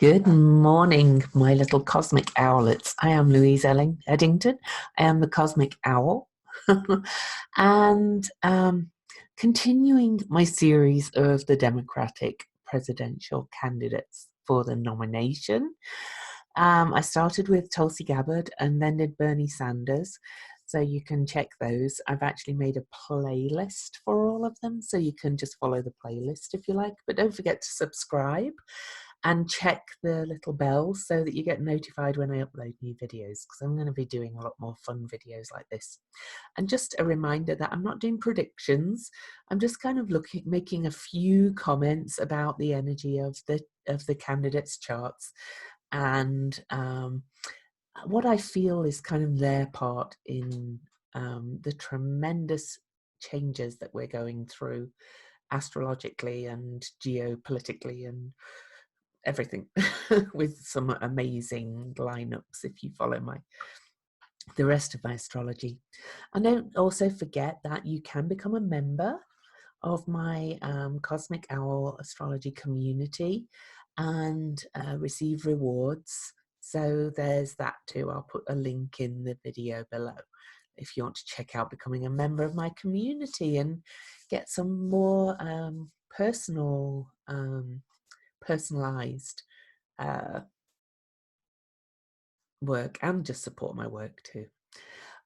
Good morning, my little cosmic owlets. I am Louise Eddington. I am the Cosmic Owl. and continuing my series of the Democratic presidential candidates for the nomination. I started with Tulsi Gabbard and then did Bernie Sanders. So you can check those. I've actually made a playlist for all of them. So you can just follow the playlist if you like. But don't forget to subscribe and check the little bell so that you get notified when I upload new videos, because I'm going to be doing a lot more fun videos like this. And just a reminder that I'm not doing predictions. I'm just kind of making a few comments about the energy of the candidates' charts and what I feel is kind of their part in the tremendous changes that we're going through astrologically and geopolitically and everything with some amazing lineups if you follow the rest of my astrology. And don't also forget that you can become a member of my Cosmic Owl astrology community and receive rewards. So there's that too. I'll put a link in the video below if you want to check out becoming a member of my community and get some more personalized work and just support my work too.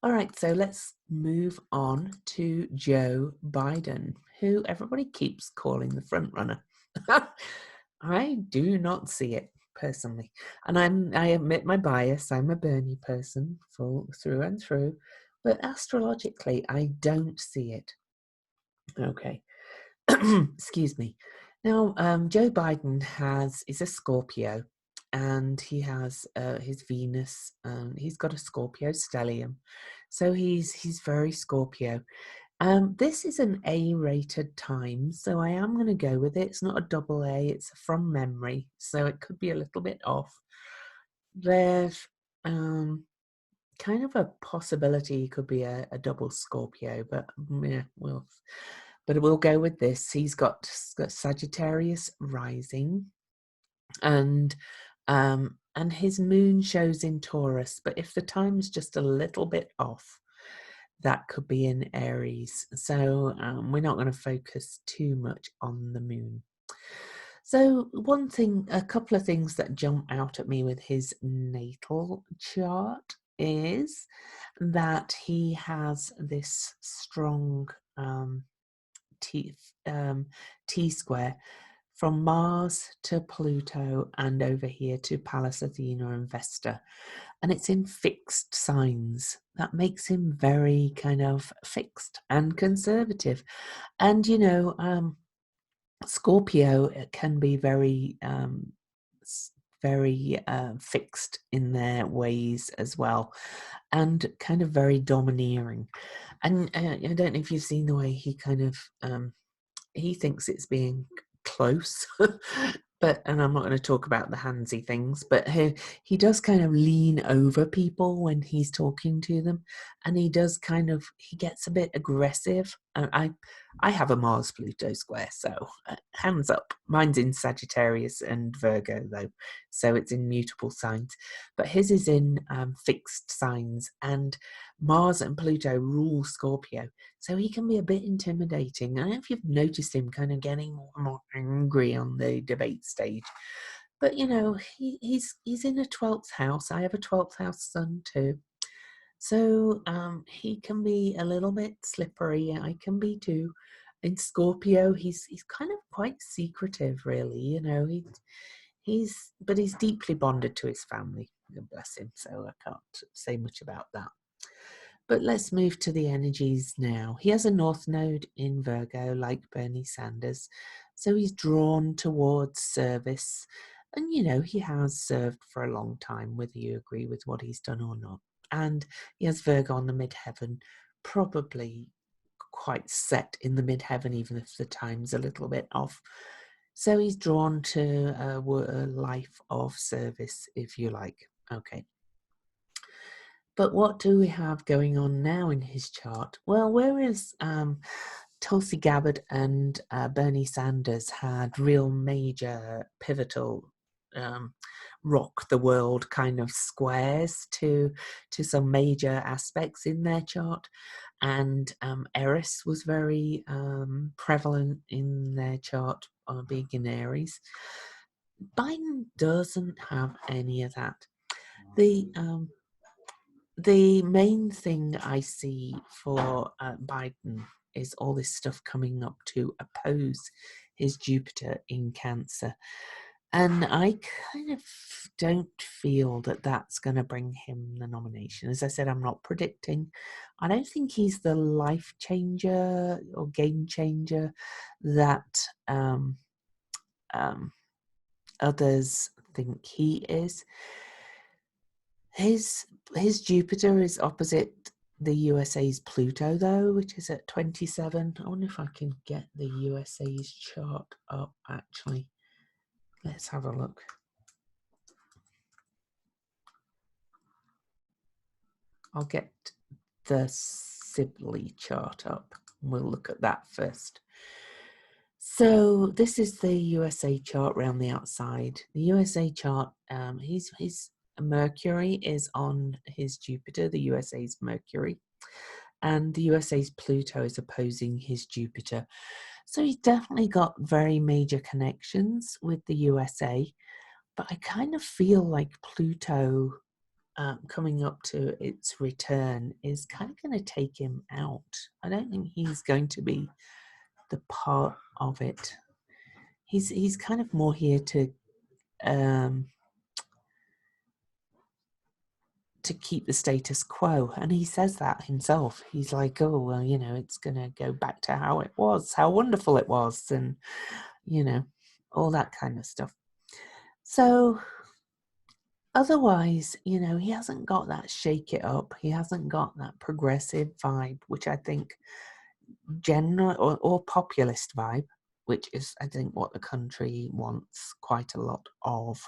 All right, so let's move on to Joe Biden, who everybody keeps calling the front runner. I do not see it personally, and I admit my bias. I'm a Bernie person, full through and through, but astrologically, I don't see it. Okay, excuse me. Now, Joe Biden is a Scorpio, and he has his Venus. He's got a Scorpio stellium, so he's very Scorpio. This is an A-rated time, so I am going to go with it. It's not a double A; it's from memory, so it could be a little bit off. There's kind of a possibility it could be a double Scorpio, but yeah, we'll go with this. He's got Sagittarius rising, and his moon shows in Taurus. But if the time's just a little bit off, that could be in Aries. So we're not going to focus too much on the moon. So a couple of things that jump out at me with his natal chart is that he has this strong T-square from Mars to Pluto and over here to Pallas Athena and Vesta. And it's in fixed signs. That makes him very kind of fixed and conservative. And, Scorpio can be very fixed in their ways as well, and kind of very domineering. And I don't know if you've seen the way he kind of he thinks it's being close. And I'm not going to talk about the handsy things, but he does kind of lean over people when he's talking to them, and he gets a bit aggressive. I have a Mars Pluto square, so hands up. Mine's in Sagittarius and Virgo though, so it's in mutable signs, but his is in fixed signs, and Mars and Pluto rule Scorpio, so he can be a bit intimidating. I don't know if you've noticed him kind of getting more and more angry on the debate stage, but he's in a 12th house. I have a 12th house sun too, so he can be a little bit slippery. I can be too. In Scorpio, he's kind of quite secretive, really. But he's deeply bonded to his family. Bless him. So I can't say much about that. But let's move to the energies now. He has a North Node in Virgo, like Bernie Sanders. So he's drawn towards service. And, he has served for a long time, whether you agree with what he's done or not. And he has Virgo on the midheaven, probably quite set in the midheaven, even if the time's a little bit off. So he's drawn to a life of service, if you like. Okay. But what do we have going on now in his chart? Well, whereas Tulsi Gabbard and Bernie Sanders had real major pivotal rock the world kind of squares to some major aspects in their chart. And Eris was very prevalent in their chart, being in Aries. Biden doesn't have any of that. The main thing I see for Biden is all this stuff coming up to oppose his Jupiter in Cancer. And I kind of don't feel that that's going to bring him the nomination. As I said, I'm not predicting. I don't think he's the life changer or game changer that others think he is. His Jupiter is opposite the USA's Pluto, though, which is at 27. I wonder if I can get the USA's chart up, actually. Let's have a look. I'll get the Sibley chart up. We'll look at that first. So this is the USA chart around the outside. The USA chart, his Mercury is on his Jupiter, the USA's Mercury, and the USA's Pluto is opposing his Jupiter. So he's definitely got very major connections with the USA, but I kind of feel like Pluto coming up to its return is kind of going to take him out. I don't think he's going to be the part of it. He's kind of more here to keep the status quo, and he says that himself. He's like, oh well, you know, it's going to go back to how it was, how wonderful it was, and you know, all that kind of stuff. So otherwise, you know, he hasn't got that shake it up, he hasn't got that progressive vibe, which I think general or populist vibe, which is I think what the country wants quite a lot of.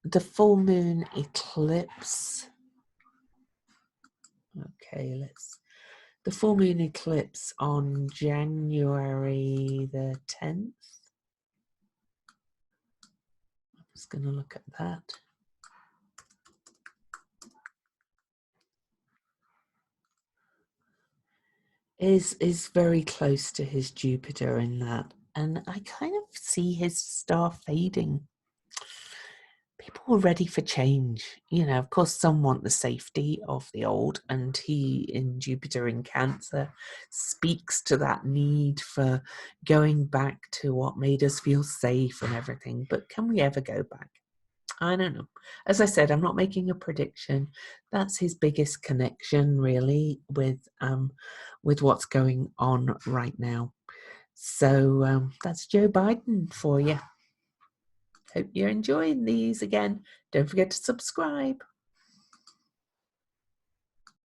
The full moon eclipse. Okay, the full moon eclipse on January the 10th. I'm just going to look at that. Is very close to his Jupiter in that, and I kind of see his star fading. People are ready for change. You know, of course, some want the safety of the old, and he in Jupiter in Cancer speaks to that need for going back to what made us feel safe and everything. But can we ever go back? I don't know. As I said, I'm not making a prediction. That's his biggest connection, really, with what's going on right now. So that's Joe Biden for you. Hope you're enjoying these. Again, don't forget to subscribe.